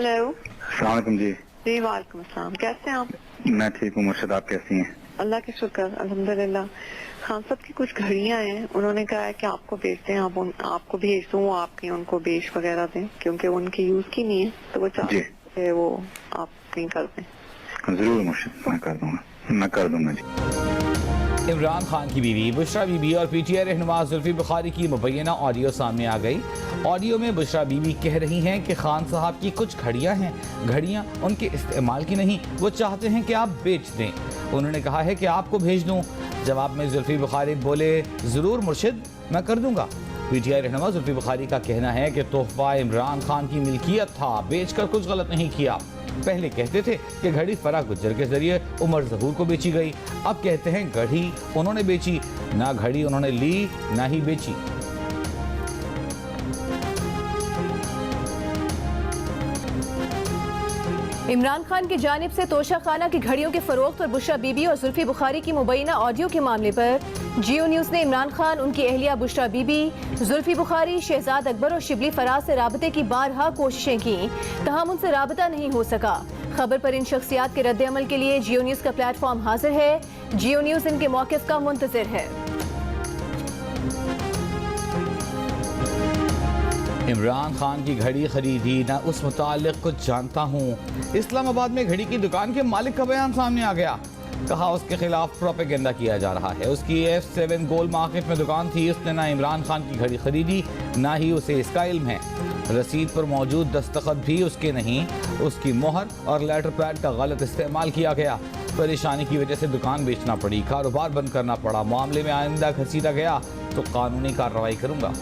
Hello. अस्सलाम वालेकुम जी। जी वालेकुम अस्सलाम, कैसे हैं आप? मैं ठीक हूँ मुर्शद, आप कैसी हैं? अल्लाह के शुक्र, अल्हम्दुलिल्लाह। खान साहब की कुछ घड़ियां हैं, उन्होंने कहा है कि आपको भेज दें, आपको भेज दूँ, आपके उनको बेच वगैरह दें क्योंकि उनकी यूज की नहीं है, तो वो चाहते हैं वो आप कहीं कर दें। जरूर मुर्शद, मैं कर दूंगा जी। इमरान खान की बीवी बुशरा बीबी और पीटीआई रहनुमा जुल्फी बुखारी की मुबैना ऑडियो सामने आ गई। ऑडियो में बुशरा बीबी कह रही हैं कि खान साहब की कुछ घड़ियां हैं, घड़ियां उनके इस्तेमाल की नहीं, वो चाहते हैं कि आप बेच दें। उन्होंने कहा है कि आपको भेज दूं। जवाब में जुल्फी बुखारी बोले, ज़रूर मुर्शिद, मैं कर दूंगा। पीटीआई रहनुमा जुल्फी बुखारी का कहना है कि तोहफा इमरान खान की मिल्कियत था, बेचकर कुछ गलत नहीं किया। पहले कहते थे कि घड़ी फराह गुज्जर के जरिए उमर ज़हूर को बेची गई, अब कहते हैं घड़ी उन्होंने बेची। ना घड़ी उन्होंने ली ना ही बेची। इमरान खान की जानिब से तोशा खाना की घड़ियों के फरोख्त और बुशरा बीबी और जुल्फी बुखारी की मुबैना ऑडियो के मामले पर जियो न्यूज़ ने इमरान खान, उनकी अहलिया बुशरा बीबी, जुल्फी बुखारी, शहजाद अकबर और शिबली फराज से राबते की बारहा कोशिशें की, तहम उनसे राबता नहीं हो सका। खबर पर इन शख्सियात के रद्द अमल के लिए जियो न्यूज़ का प्लेटफॉर्म हाजिर है। जियो न्यूज़ इनके मौक़िफ़ का मुंतज़िर है। इमरान खान की घड़ी खरीदी ना उस मुतालिक कुछ जानता हूँ। इस्लामाबाद में घड़ी की दुकान के मालिक का बयान सामने आ गया। कहा उसके खिलाफ प्रोपेगेंडा किया जा रहा है। उसकी F7 गोल मार्केट में दुकान थी। उसने ना इमरान खान की घड़ी खरीदी ना ही उसे इसका इल्म है। रसीद पर मौजूद दस्तखत भी उसके नहीं, उसकी मोहर और लेटर पैड का गलत इस्तेमाल किया गया। परेशानी की वजह से दुकान बेचना पड़ी, कारोबार बंद करना पड़ा। मामले में आइंदा घसीटा गया तो कानूनी कार्रवाई करूंगा।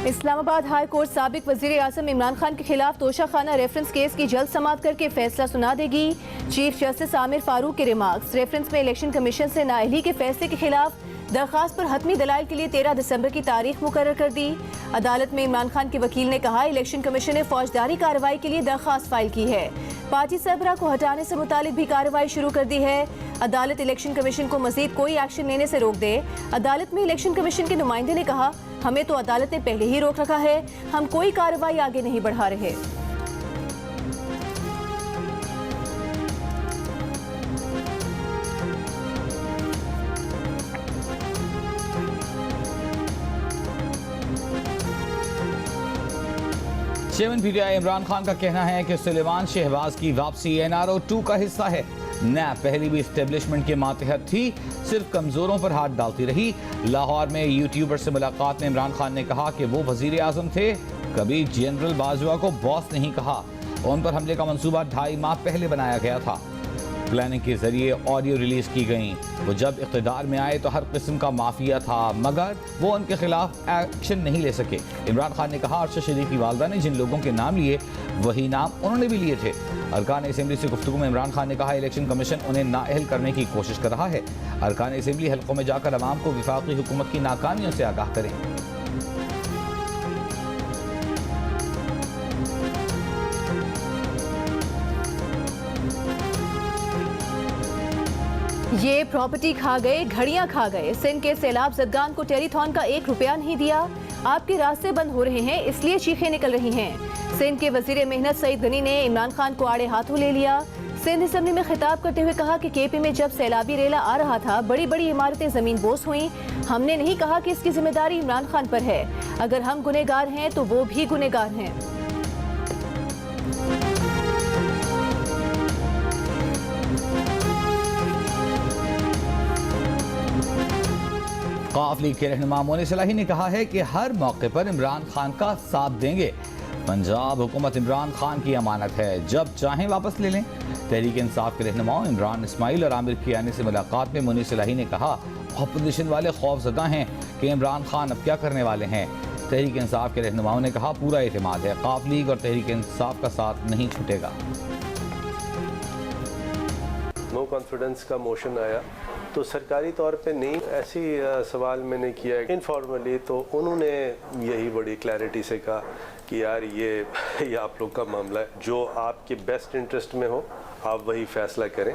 इस्लामाबाद हाई कोर्ट साबिक वजीर आज़म इमरान खान के खिलाफ तोशा खाना रेफरेंस केस की जल्द समाअत करके फैसला सुना देगी। चीफ जस्टिस आमिर फारूक के रिमार्क्स। रेफरेंस में इलेक्शन कमीशन से नाअहली के फैसले के खिलाफ दरखास्त पर हतमी दलाइल के लिए 13 दिसंबर की तारीख मुकर्रर कर दी। अदालत में इमरान खान के वकील ने कहा, इलेक्शन कमीशन ने फौजदारी कार्रवाई के लिए दरखास्त फाइल की है। पार्टी सरबराह को हटाने से मुतालिक भी कार्रवाई शुरू कर दी है। अदालत इलेक्शन कमीशन को मजीद कोई एक्शन लेने से रोक दे। अदालत में इलेक्शन कमीशन के नुमाइंदे ने कहा, हमें तो अदालत ने पहले ही रोक रखा है, हम कोई कार्रवाई आगे नहीं बढ़ा रहे। चेयरमैन पीटीआई इमरान खान का कहना है कि सुलेमान शहबाज की वापसी NRO 2 का हिस्सा है। नैब पहले भी इस्टेब्लिशमेंट के मातहत थी, सिर्फ कमजोरों पर हाथ डालती रही। लाहौर में यूट्यूबर से मुलाकात में इमरान खान ने कहा कि वो वजीर आजम थे, कभी जनरल बाजवा को बॉस नहीं कहा। उन पर हमले का मंसूबा 2.5 माह पहले बनाया गया था। प्लानिंग के जरिए ऑडियो रिलीज की गई। वो जब इक़्तिदार में आए तो हर किस्म का माफिया था, मगर वो उनके खिलाफ एक्शन नहीं ले सके। इमरान खान ने कहा, अरशद शरीफ की वालदा ने जिन लोगों के नाम लिए वही नाम उन्होंने भी लिए थे। अरकान असेंबली से गुफ्तगू में इमरान खान ने कहा, इलेक्शन कमीशन उन्हें नाअहल करने की कोशिश कर रहा है। अरकान असेंबली हल्कों में जाकर अवाम को वफाकी हुकूमत की नाकामियों से आगाह करें। ये प्रॉपर्टी खा गए, घड़ियां खा गए। सिंध के सैलाब जदगान को टेलीथॉन का 1 रुपया नहीं दिया। आपके रास्ते बंद हो रहे हैं, इसलिए चीखें निकल रही हैं। सिंध के वजीर मेहनत सईद गनी ने इमरान खान को आड़े हाथों ले लिया। सिंध असेंबली में खिताब करते हुए कहा कि KP में जब सैलाबी रेला आ रहा था, बड़ी बड़ी इमारतें जमीन बोस हुई। हमने नहीं कहा कि इसकी जिम्मेदारी इमरान खान पर है। अगर हम गुनहगार हैं तो वो भी गुनहगार हैं। क़ाफ लीग के रहनुमा मोनी सलाही ने कहा है कि हर मौके पर इमरान खान का साथ देंगे। पंजाब हुकूमत इमरान खान की अमानत है, जब चाहें वापस ले लें। तहरीक इंसाफ के रहनुमाओं इमरान इस्माइल और आमिर कियानी से मुलाकात में मोनी सलाही ने कहा, अपोजिशन वाले खौफजदा हैं कि इमरान खान अब क्या करने वाले हैं। तहरीक इंसाफ के रहनुमाओं ने कहा, पूरा एतमाद है, क़ाफ लीग और तहरीक इंसाफ का साथ नहीं छूटेगा। नो कॉन्फिडेंस का मोशन आया तो सरकारी तौर पे नहीं, ऐसी सवाल मैंने किया इनफॉर्मली, तो उन्होंने यही बड़ी क्लैरिटी से कहा कि यार ये आप लोग का मामला है, जो आपके बेस्ट इंटरेस्ट में हो आप वही फैसला करें।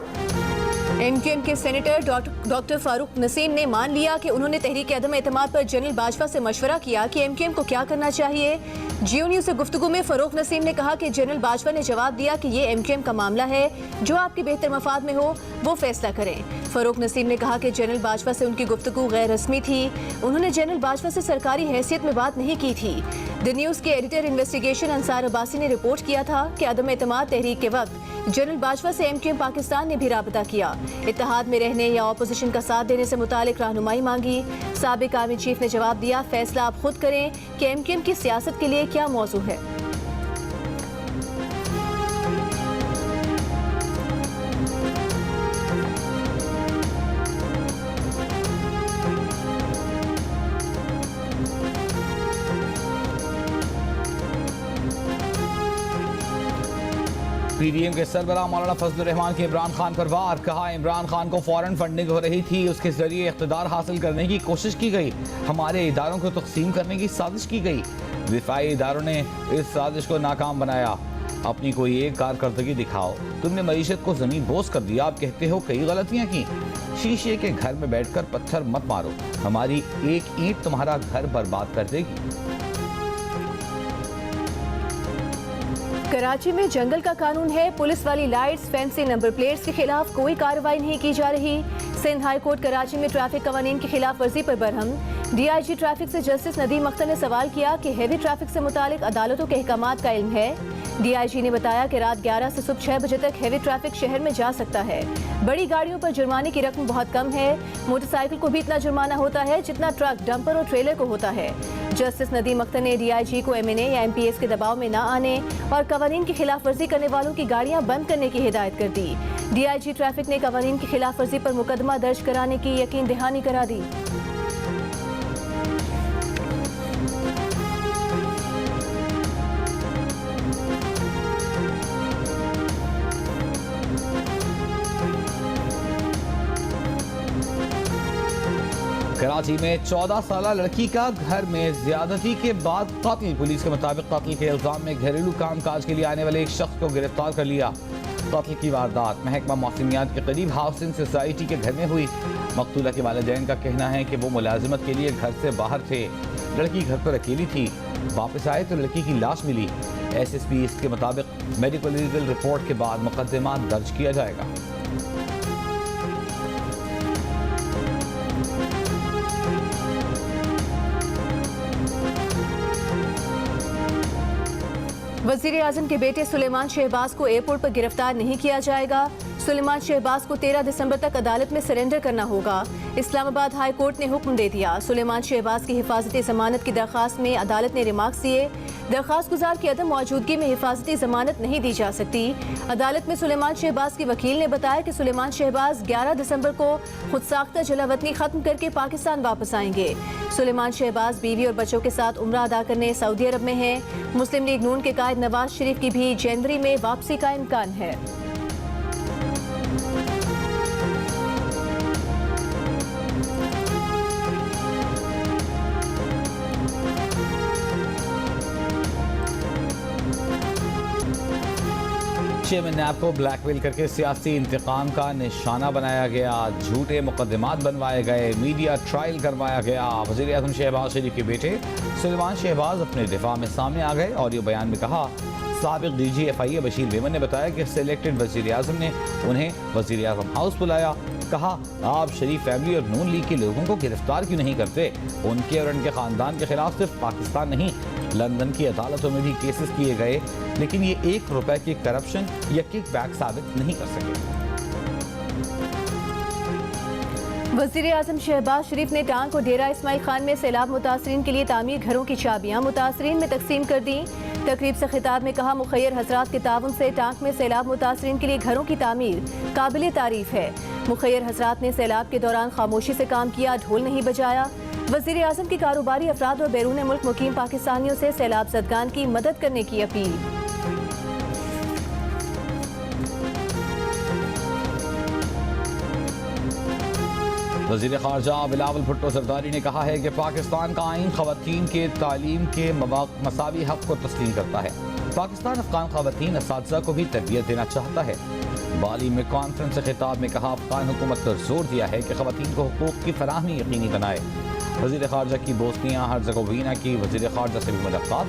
एमक्यूएम के सेनेटर डॉक्टर फारूक नसीम ने मान लिया कि उन्होंने तहरीक अदम एतमाद पर जनरल बाजवा से मशवरा किया कि एमक्यूएम को क्या करना चाहिए। जियो न्यूज से गुफ्तगू में फारूक नसीम ने कहा कि जनरल बाजवा ने जवाब दिया कि ये एमक्यूएम का मामला है, जो आपके बेहतर मफाद में हो वो फैसला करें। फारूक नसीम ने कहा कि जनरल बाजवा से उनकी गुफ्तगू गैर रस्मी थी, उन्होंने जनरल बाजवा से सरकारी हैसियत में बात नहीं की थी। द न्यूज के एडिटर इन्वेस्टिगेशन अंसार अब्बासी ने रिपोर्ट किया था कि अदम एतमाद तहरीक के वक्त जनरल बाजवा से एमक्यूएम पाकिस्तान ने भी राबता किया, इत्तेहाद में रहने या ऑपोजिशन का साथ देने से मुतालिक रहनुमाई मांगी। साबिक आर्मी चीफ ने जवाब दिया, फैसला आप खुद करें कि एमक्यूएम की सियासत के लिए क्या मौजू है। पीडीएम के सरबराह मौलाना फजलुर रहमान के इमरान खान पर वार। कहा, इमरान खान को फौरन फंडिंग हो रही थी, उसके जरिए इख्तिदार हासिल करने की कोशिश की गई, हमारे इदारों को तकसीम करने की साजिश की गई, दिफाई इदारों ने इस साजिश को नाकाम बनाया। अपनी कोई एक कारकर्दगी दिखाओ, तुमने मईशत को जमीन बोझ कर दिया, आप कहते हो कई गलतियां की। शीशे के घर में बैठकर पत्थर मत मारो, हमारी एक ईंट तुम्हारा घर बर्बाद कर देगी। कराची में जंगल का कानून है, पुलिस वाली लाइट्स, फैंसी नंबर प्लेट्स के खिलाफ कोई कार्रवाई नहीं की जा रही। सिंध हाई कोर्ट कराची में ट्रैफिक कवानीन की खिलाफ वर्जी पर बरहम। डीआईजी ट्रैफिक से जस्टिस नदीम अख्तर ने सवाल किया कि हैवी ट्रैफिक से मुतालिक अदालतों के अहकामात का इल्म है। डीआईजी ने बताया कि रात 11 से सुबह 6 बजे तक हैवी ट्रैफिक शहर में जा सकता है। बड़ी गाड़ियों पर जुर्माने की रकम बहुत कम है, मोटरसाइकिल को भी इतना जुर्माना होता है जितना ट्रक, डंपर और ट्रेलर को होता है। जस्टिस नदीम अख्तर ने डीआईजी को एमएनए या एमपीएस के दबाव में न आने और कवानीन की खिलाफ वर्जी करने वालों की गाड़ियां बंद करने की हिदायत कर दी। डीआईजी ट्रैफिक ने कवानीन की खिलाफ वर्जी पर मुकदमा दर्ज कराने की यकीन दहानी करा दी। कराची में 14 साल लड़की का घर में ज्यादती के बाद कातिल। पुलिस के मुताबिक कातिल के इल्जाम में घरेलू कामकाज के लिए आने वाले एक शख्स को गिरफ्तार कर लिया। कातिल की वारदात महकमा मौसमियात के करीब हाउसिंग सोसाइटी के घर में हुई। मकतूला के वालिदैन का कहना है कि वो मुलाजिमत के लिए घर से बाहर थे, लड़की घर पर अकेली थी, वापस आए तो लड़की की लाश मिली। एसएसपी ईस्ट के मुताबिक मेडिकल लीगल रिपोर्ट के बाद मुकदमा दर्ज किया जाएगा। वजीर आजम के बेटे सुलेमान शहबाज को एयरपोर्ट पर गिरफ्तार नहीं किया जाएगा। सुलेमान शहबाज को 13 दिसंबर तक अदालत में सरेंडर करना होगा। इस्लामाबाद हाई कोर्ट ने हुक्म दे दिया। सुलेमान शहबाज की हिफाजती जमानत की दरखास्त में अदालत ने रिमार्क्स दिए। दरखास्त गुजार की अदम मौजूदगी में हिफाजती जमानत नहीं दी जा सकती। अदालत में सुलेमान शहबाज की वकील ने बताया कि सुलेमान शहबाज 11 दिसंबर को खुद साख्ता जलावतनी खत्म करके पाकिस्तान वापस आएंगे। सुलेमान शहबाज बीवी और बच्चों के साथ उम्रा अदा करने सऊदी अरब में हैं। मुस्लिम लीग नून के कायद नवाज शरीफ की भी जनवरी में वापसी का इम्कान है। चेयरमैन नैब को ब्लैकमेल करके सियासी इंतकाम का निशाना बनाया गया, झूठे मुकदमात बनवाए गए, मीडिया ट्रायल करवाया गया। वज़ीर आज़म शहबाज शरीफ के बेटे सुलेमान शहबाज अपने दिफा में सामने आ गए। ऑडियो बयान में कहा, साबिक DGFIA बशीर मेमन ने बताया कि सिलेक्टेड वज़ीर आज़म ने उन्हें वज़ीर आज़म हाउस बुलाया। कहा, आप शरीफ फैमिली और नून लीग के लोगों को गिरफ्तार क्यों नहीं करते? उनके और उनके ख़ानदान के खिलाफ सिर्फ पाकिस्तान नहीं, लंदन की अदालतों में भी केसेस किए गए, लेकिन ये 1 रुपए की करप्शन या किकबैक साबित नहीं कर सके। वज़ीर आज़म शहबाज शरीफ ने टांग और डेरा इस्माइल खान में सैलाब मुतासरीन के लिए तामीर घरों की चाबियां मुतासरीन में तकसीम कर दी। तकरीब से खिताब में कहा, मुखैर हजरात के ताउन से टांग में सैलाब मुतासरीन के लिए घरों की तामीर काबिल तारीफ है। मुखैर हजरात ने सैलाब के दौरान खामोशी से काम किया, ढोल नहीं बजाया। वज़ीर आज़म की कारोबारी अफराद और बैरून मुल्क मुकीम पाकिस्तानियों से सैलाब ज़दगान की मदद करने की अपील। वज़ीर ख़ारजा बिलावल भुट्टो ज़रदारी ने कहा है कि पाकिस्तान का आईन ख़वातीन के तालीम के मसावी हक़ को तस्लीम करता है। पाकिस्तान अफगान खवातीन असातिज़ा को भी तरबियत देना चाहता है। बाली में कॉन्फ्रेंस से खिताब में कहा, अफगान हुकूमत पर जोर दिया है कि खवातीन को हुकूक की फराहमी यकीनी बनाए। वज़ीर ख़ारजा की बोस्निया हर्ज़गोविना की वज़ीर ख़ारजा से भी मुलाकात,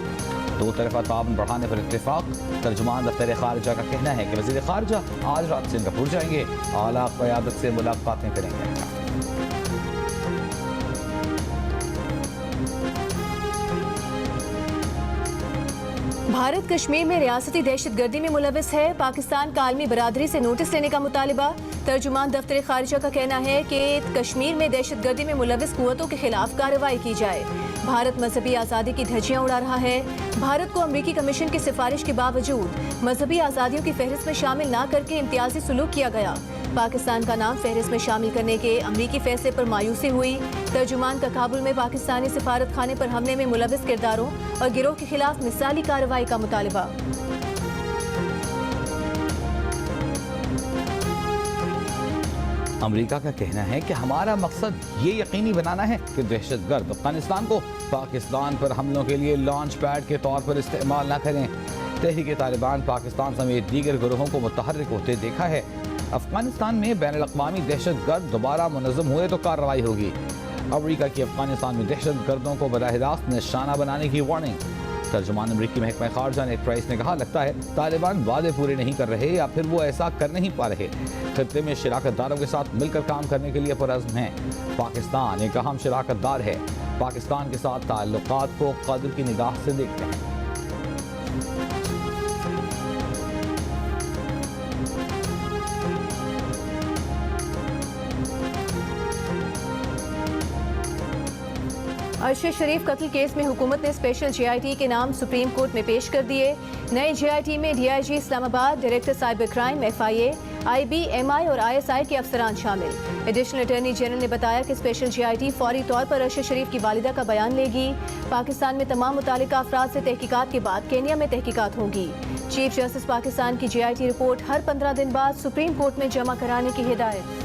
दो तरफा ताउन बढ़ाने पर इत्तेफाक। तर्जुमान दफ्तर ख़ारजा का कहना है कि वज़ीर ख़ारजा आज रात सिंगापुर जाएंगे, आला क़यादत से मुलाकातें करेंगे। भारत कश्मीर में रियासती दहशतगर्दी में मुलविस है, पाकिस्तान का आलमी बरादरी से नोटिस लेने का मुतालिबा। तर्जुमान दफ्तर खारिजा का कहना है कि कश्मीर में दहशतगर्दी में मुलविस कुव्वतों के खिलाफ कार्रवाई की जाए। भारत मजहबी आज़ादी की धज्जियां उड़ा रहा है। भारत को अमरीकी कमीशन की सिफारिश के बावजूद मजहबी आज़ादियों की फहरिस्त में शामिल न करके इम्तियाजी सुलूक किया गया। पाकिस्तान का नाम फहरिस्त में शामिल करने के अमरीकी फैसले पर मायूसी हुई। तर्जुमान का काबुल में पाकिस्तानी सिफारत खाने पर हमले में मुलविस किरदारों और गिरोह के खिलाफ मिसाली कार्रवाई का मुतालिबा। अमेरिका का कहना है कि हमारा मकसद ये यकीनी बनाना है कि दहशतगर्द अफगानिस्तान को पाकिस्तान पर हमलों के लिए लॉन्च पैड के तौर पर इस्तेमाल न करें। तहरीक तालिबान पाकिस्तान समेत दीगर गिरोहों को मुतहर्रिक होते देखा है। अफगानिस्तान में बैनुल-अक़वामी दहशतगर्द दोबारा मुनज़्ज़म हुए तो कार्रवाई होगी। अमेरिका की अफगानिस्तान में दहशतगर्दों को बराह रास्त निशाना बनाने की वार्निंग। तर्जुमान अमरीकी महकमा खारजा नेड प्राइस ने कहा, लगता है तालिबान वादे पूरे नहीं कर रहे या फिर वो ऐसा कर नहीं पा रहे। खित्ते में शराकतदारों के साथ मिलकर काम करने के लिए पुरअज़्म हैं। पाकिस्तान एक अहम शराकतदार है। पाकिस्तान के साथ ताल्लुकात को कदर की निगाह से देखते हैं। अरशद शरीफ कत्ल केस में हुकूमत ने स्पेशल JIT के नाम सुप्रीम कोर्ट में पेश कर दिए। नए JIT में DIG Islamabad, director cyber crime FIA, IB, MI और ISI के अफसरान शामिल। एडिशनल अटॉर्नी जनरल ने बताया कि स्पेशल JIT फौरी तौर पर अरशद शरीफ की वालिदा का बयान लेगी। पाकिस्तान में तमाम मुतालिका अफराद से तहकीकात के बाद केन्या में तहकीकात होगी। चीफ जस्टिस पाकिस्तान की JIT रिपोर्ट हर 15 दिन बाद सुप्रीम कोर्ट में जमा कराने की हिदायत।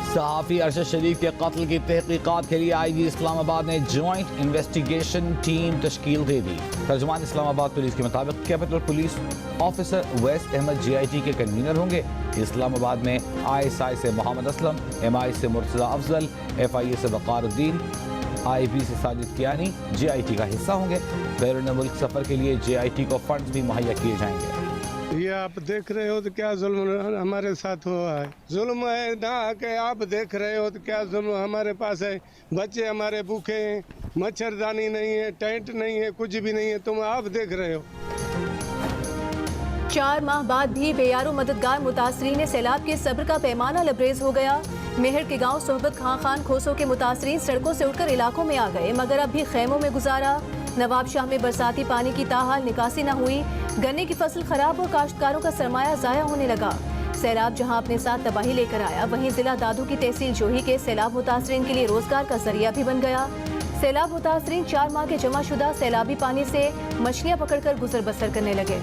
सहाफ़ी अरशद शरीफ के कत्ल की तहकीकात के लिए IG इस्लामाबाद ने जॉइंट इन्वेस्टिगेशन टीम तश्कील दे दी। तर्जुमान इस्लामाबाद पुलिस के मुताबिक capital police officer Uvais Ahmed JIT के कन्वीनर होंगे। इस्लामाबाद में ISI से मोहम्मद असलम, MI से मुर्तज़ा अफजल, FIA से वक़ारुद्दीन, IB से साजिद कियानी JIT का हिस्सा होंगे। बैरून मुल्क सफ़र के लिए JIT को फंड्स भी मुहैया किए जाएंगे। ये आप देख रहे हो तो क्या जुल्म हमारे साथ हुआ है। जुल्म है ना कि आप देख रहे हो तो क्या जुल्म हमारे पास है। बच्चे हमारे भूखे हैं, मच्छरदानी नहीं है, टेंट नहीं है, कुछ भी नहीं है, तुम आप देख रहे हो। 4 माह बाद भी बेयारो मददगार मुतासरीन सैलाब के सब्र का पैमाना लबरेज हो गया। मेहर के गांव सोहबत खान खोसों के मुतासरीन सड़कों से उठकर इलाकों में आ गए, मगर अब भी खैमों में गुजारा। नवाब शाह में बरसाती पानी की ताहाल निकासी न हुई। गन्ने की फसल खराब और काश्तकारों का सरमाया जाया होने लगा। सैलाब जहां अपने साथ तबाही लेकर आया, वहीं जिला दादू की तहसील जोही के सैलाब मुतासरीन के लिए रोजगार का जरिया भी बन गया। सैलाब मुतासरीन 4 माह के जमाशुदा सैलाबी पानी से मछलियां पकड़कर गुजर बसर करने लगे।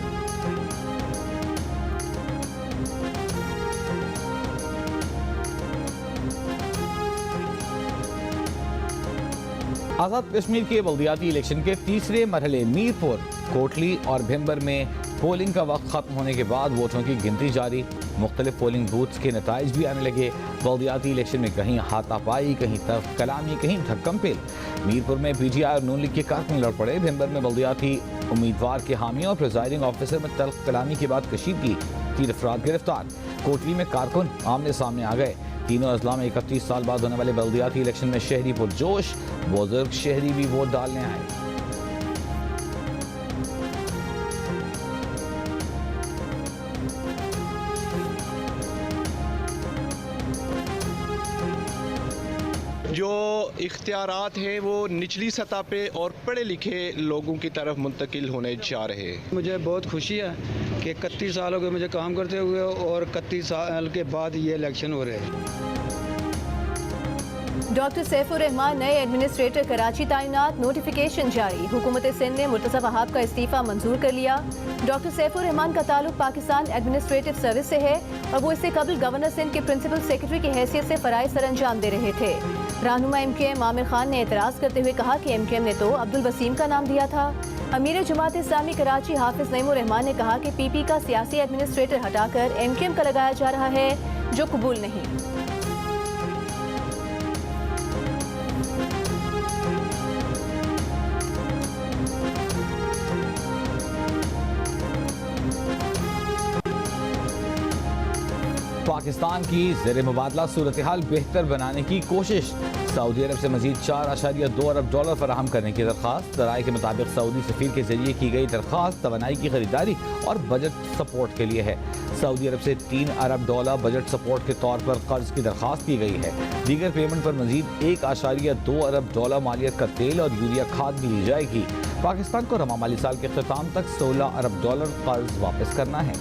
आज़ाद कश्मीर के बल्दियाती इलेक्शन के तीसरे मरहले मीरपुर, कोटली और भिम्बर में पोलिंग का वक्त खत्म होने के बाद वोटों की गिनती जारी। मुख्तलिफ पोलिंग बूथ्स के नताइज भी आने लगे। बल्दियाती इलेक्शन में कहीं हाथापाई, कहीं तर्क कलामी, कहीं ढक्कम पेल। मीरपुर में PTI और नून लीग के कारकुन लड़ पड़े। भिम्बर में बल्दियाती उम्मीदवार के हामियों और प्रिजाइडिंग ऑफिसर में तर्क कलामी के बाद कशीदगी, 3 अफराद गिरफ्तार। कोटली में कारकुन आमने सामने आ गए। तीनों अजला में 31 साल बाद होने वाले बल्दियाती इलेक्शन में शहरी पुरजोश, बुजुर्ग शहरी भी वोट डालने आए। जो इख्तियारात हैं वो निचली सतह पे और पढ़े लिखे लोगों की तरफ मुंतकिल होने जा रहे हैं। मुझे बहुत खुशी है कि 31 साल हो गए मुझे काम करते हुए और 31 साल के बाद ये इलेक्शन हो रहे हैं। डॉक्टर सैफुर रहमान नए एडमिनिस्ट्रेटर कराची तैनात, नोटिफिकेशन जारी। हुकूमत सिंध ने मुर्तज़ा वहाब का इस्तीफा मंजूर कर लिया। डॉक्टर सैफुर रहमान का ताल्लुक पाकिस्तान एडमिनिस्ट्रेटिव सर्विस से है और वो इससे कबल गवर्नर सिंध के प्रिंसिपल सेक्रेटरी की हैसियत से फराइज सर अंजाम दे रहे थे। रहनुमा MKM आमिर खान ने एतराज़ करते हुए कहा कि MKM ने तो अब्दुल वसीम का नाम दिया था। अमीर जमात इस्लामी कराची हाफिज नईमुर रहमान ने कहा कि PP का सियासी एडमिनिस्ट्रेटर हटाकर MKM का लगाया जा रहा है, जो कबूल नहीं। पाकिस्तान की ज़ेर मुबादला सूरत हाल बेहतर बनाने की कोशिश। सऊदी अरब से मजीद 4.2 अरब डॉलर फराहम करने की दरख्वास्त। ज़राए के मुताबिक सऊदी सफीर के जरिए की गई दरख्वास्त तवानाई की खरीदारी और बजट सपोर्ट के लिए है। सऊदी अरब से 3 अरब डॉलर बजट सपोर्ट के तौर पर कर्ज की दरख्वास्त की गई है। दीगर पेमेंट पर मजीद 1.2 अरब डॉलर मालियत का तेल और यूरिया खाद भी दी जाएगी। पाकिस्तान को रवा माली साल के अख्ताम तक 16 अरब डॉलर कर्ज वापस करना है।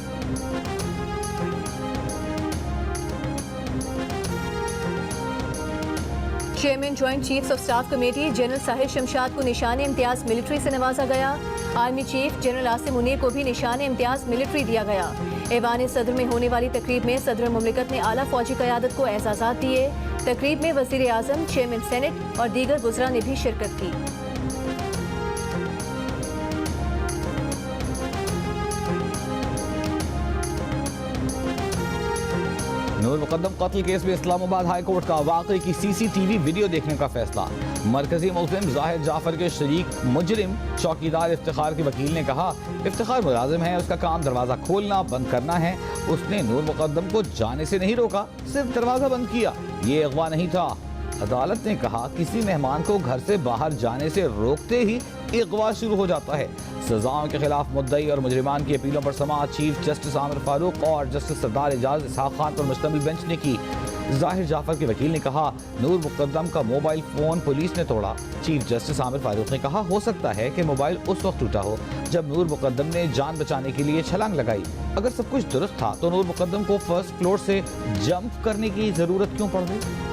Chairman joint chiefs of staff committee general Sahir Shamshad को निशान इम्तियाज मिलिट्री से नवाजा गया। Army chief general Asim Munir को भी निशान इम्तियाज मिलिट्री दिया गया। ऐवान सदर में होने वाली तकरीब में सदर मुमलिकत ने आला फौजी क़यादत को एजाज़ात दिए। तकरीब में वज़ीर आज़म, चेयरमैन सेनेट और दीगर वुज़रा ने भी शिरकत की। नूर मुकद्दम कत्ल केस में इस्लामाबाद हाई कोर्ट का वाकई की CCTV वीडियो देखने का फैसला। मरकजी मुल्ज़िम जाहिर जाफर के शरीक मुजरिम चौकीदार इफ्तिखार के वकील ने कहा, इफ्तिखार मुलाजिम है, उसका काम दरवाज़ा खोलना बंद करना है। उसने नूर मुकद्दम को जाने से नहीं रोका, सिर्फ दरवाज़ा बंद किया। ये अगवा नहीं था। अदालत ने कहा, किसी मेहमान को घर से बाहर जाने से रोकते ही अगवा शुरू हो जाता है। सजाओं के खिलाफ मुद्दई और मुजरिमान की अपीलों पर समाअत चीफ जस्टिस आमिर फारूक और जस्टिस सरदार एजाज इसहाक खान पर मुश्तमिल बेंच ने की। जाहिर जाफर के वकील ने कहा, नूर मुकद्दम का मोबाइल फोन पुलिस ने तोड़ा। चीफ जस्टिस आमिर फारूक ने कहा, हो सकता है कि मोबाइल उस वक्त टूटा हो जब नूर मुकद्दम ने जान बचाने के लिए छलांग लगाई। अगर सब कुछ दुरुस्त था तो नूर मुकद्दम को फर्स्ट फ्लोर से जंप करने की जरूरत क्यों पड़ गई?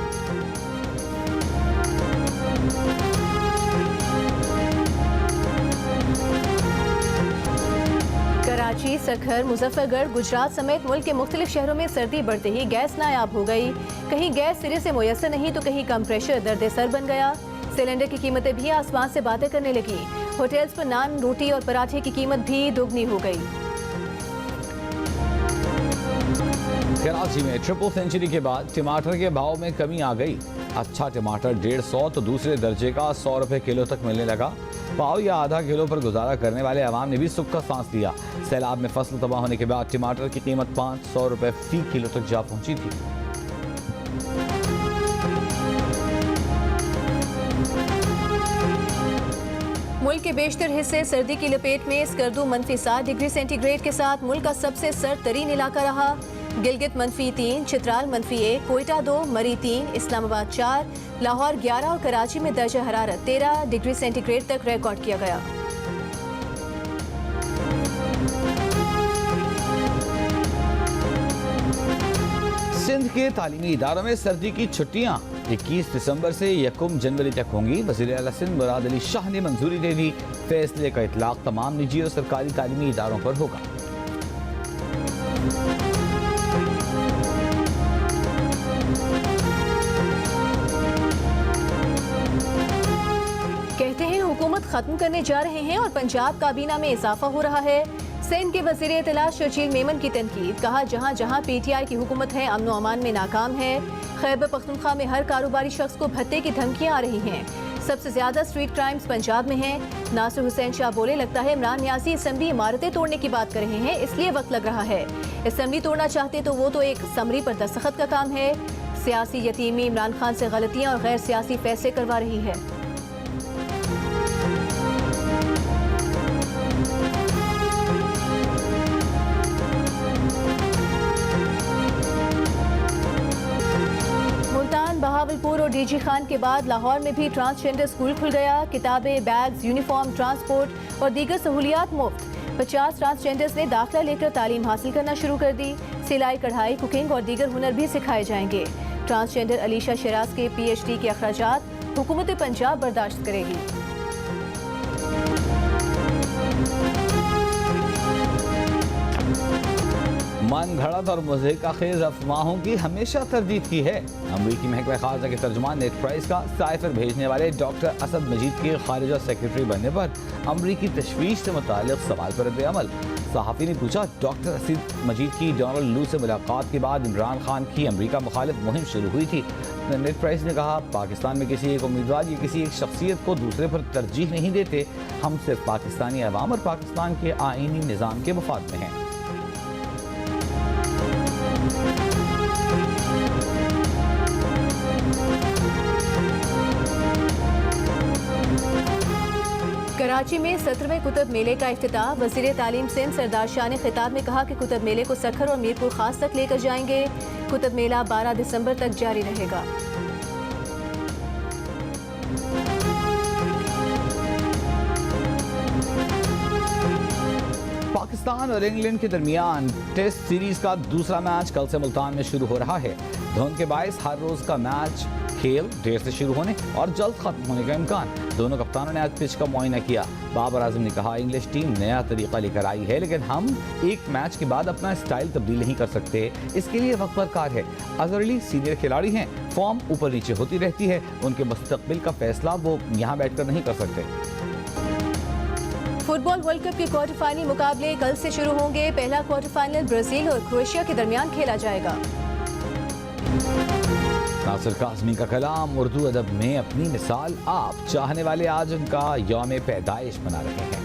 कराची, सखर, मुजफ्फरगढ़, गुजरात समेत मुल्क के मुख्तलिफ शहरों में सर्दी बढ़ते ही गैस नायाब हो गई। कहीं गैस सिरे से मुयस्सर नहीं तो कहीं कम प्रेशर दर्द सर बन गया। सिलेंडर की कीमतें भी आसमान से बातें करने लगी। होटल्स पर नान, रोटी और पराठे की कीमत भी दोगुनी हो गई। कराची में ट्रिपल सेंचुरी के बाद टमाटर के भाव में कमी आ गई। अच्छा टमाटर 150 तो दूसरे दर्जे का 100 रुपए किलो तक मिलने लगा। पाव या आधा किलो पर गुजारा करने वाले अवाम ने भी सुख का सांस लिया। सैलाब में फसल तबाह होने के बाद टमाटर की कीमत 500 रुपए फी किलो तक जा पहुंची थी। मुल्क के बेशतर हिस्से सर्दी की लपेट में। स्कर्दू -7 डिग्री सेंटीग्रेड के साथ मुल्क का सबसे सर्द तरीन इलाका रहा। गिलगित -3, चित्राल -1, कोयटा 2, मरी 3, इस्लामाबाद 4, लाहौर 11 और कराची में दर्जा हरारत 13 डिग्री सेंटीग्रेड तक रिकॉर्ड किया गया। सिंध के तालीमी इदारों में सर्दी की छुट्टियां 21 दिसंबर से 1 जनवरी तक होंगी। वज़ीर आला सिंध मुराद अली शाह ने मंजूरी दे दी। फैसले का इतलाक तमाम निजी और सरकारी तालीमी इदारों पर होगा। कहते हैं हुकूमत खत्म करने जा रहे हैं और पंजाब काबीना में इजाफा हो रहा है। सिंध के वज़ीर इत्तला शर्जील मेमन की तनकीद। कहा, जहां जहां PTI की हुकूमत है अमन अमान में नाकाम है। खैबर पख्तूनख्वा में हर कारोबारी शख्स को भत्ते की धमकियां आ रही हैं। सबसे ज्यादा स्ट्रीट क्राइम्स पंजाब में हैं। नासिर हुसैन शाह बोले, लगता है इमरान नियाज़ी असम्बली इमारतें तोड़ने की बात कर रहे हैं, इसलिए वक्त लग रहा है। असम्बली तोड़ना चाहते तो वो तो एक समरी पर दस्तखत का काम है। सियासी यतीमी इमरान खान से गलतियां और गैर सियासी फैसले करवा रही है। बहावलपुर और DG खान के बाद लाहौर में भी ट्रांसजेंडर स्कूल खुल गया। किताबें, बैग्स, यूनिफॉर्म, ट्रांसपोर्ट और दीगर सहूलियात मुफ्त। 50 ट्रांसजेंडर्स ने दाखिला लेकर तालीम हासिल करना शुरू कर दी। सिलाई, कढ़ाई, कुकिंग और दीगर हुनर भी सिखाए जाएंगे। ट्रांसजेंडर अलीशा शराज के PhD के अखराजात हुकूमत पंजाब बर्दाश्त करेगी। मन घड़त और मुज़हिका खेज अफवाहों की हमेशा तरदीद की है। अमरीकी महकमा खारजा के तर्जुमान नेट प्राइस का साइफर भेजने वाले डॉक्टर असद मजीद के खारिजा सेक्रेटरी बनने पर अमरीकी तशवीश से मुताल्लिक सवाल पर रद्द-ए-अमल। सहाफ़ी ने पूछा, डॉक्टर असद मजीद की डोनाल्ड लू से मुलाकात के बाद इमरान खान की अमरीका मुखालिफ मुहिम शुरू हुई थी। नेट प्राइस ने कहा, पाकिस्तान में किसी एक उम्मीदवार या किसी एक शख्सियत को दूसरे पर तरजीह नहीं देते। हम सिर्फ पाकिस्तानी अवाम और पाकिस्तान के आईनी निज़ाम के मफाद में हैं। कराची में 17वें कुतुब मेले का इफ्तिताह। वज़ीर तालीम सिंध सरदार शाह ने खिताब में कहा कि कुतुब मेले को सखर और मीरपुर खास तक लेकर जाएंगे। कुतुब मेला 12 दिसंबर तक जारी रहेगा। पाकिस्तान और इंग्लैंड के दरमियान टेस्ट सीरीज का दूसरा मैच कल से मुल्तान में शुरू हो रहा है। धुंध के बायस हर रोज का मैच खेल देर से शुरू होने और जल्द खत्म होने का इम्कान। दोनों कप्तानों ने आज पिच का मुआयना किया। बाबर आजम ने कहा, इंग्लिश टीम नया तरीका लेकर आई है, लेकिन हम एक मैच के बाद अपना स्टाइल तब्दील नहीं कर सकते। इसके लिए वक्त दरकार है। अजहर अली सीनियर खिलाड़ी हैं, फॉर्म ऊपर नीचे होती रहती है। उनके मुस्तकबिल का फैसला वो यहाँ बैठकर नहीं कर सकते। फुटबॉल वर्ल्ड कप के क्वार्टर फाइनल मुकाबले कल से शुरू होंगे। पहला क्वार्टर फाइनल ब्राजील और क्रोएशिया के दरमियान खेला जाएगा। नासिर काज़मी का कलाम, उर्दू अदब में अपनी मिसाल आप। चाहने वाले आज उनका यौम पैदाइश मना रहे हैं।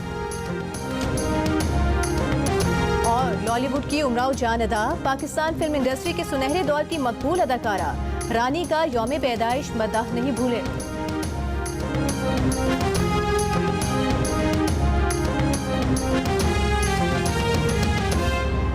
और लॉलीवुड की उमराव जान अदा, पाकिस्तान फिल्म इंडस्ट्री के सुनहरे दौर की मकबूल अदाकारा रानी का यौम पैदाइश मदाह नहीं भूले।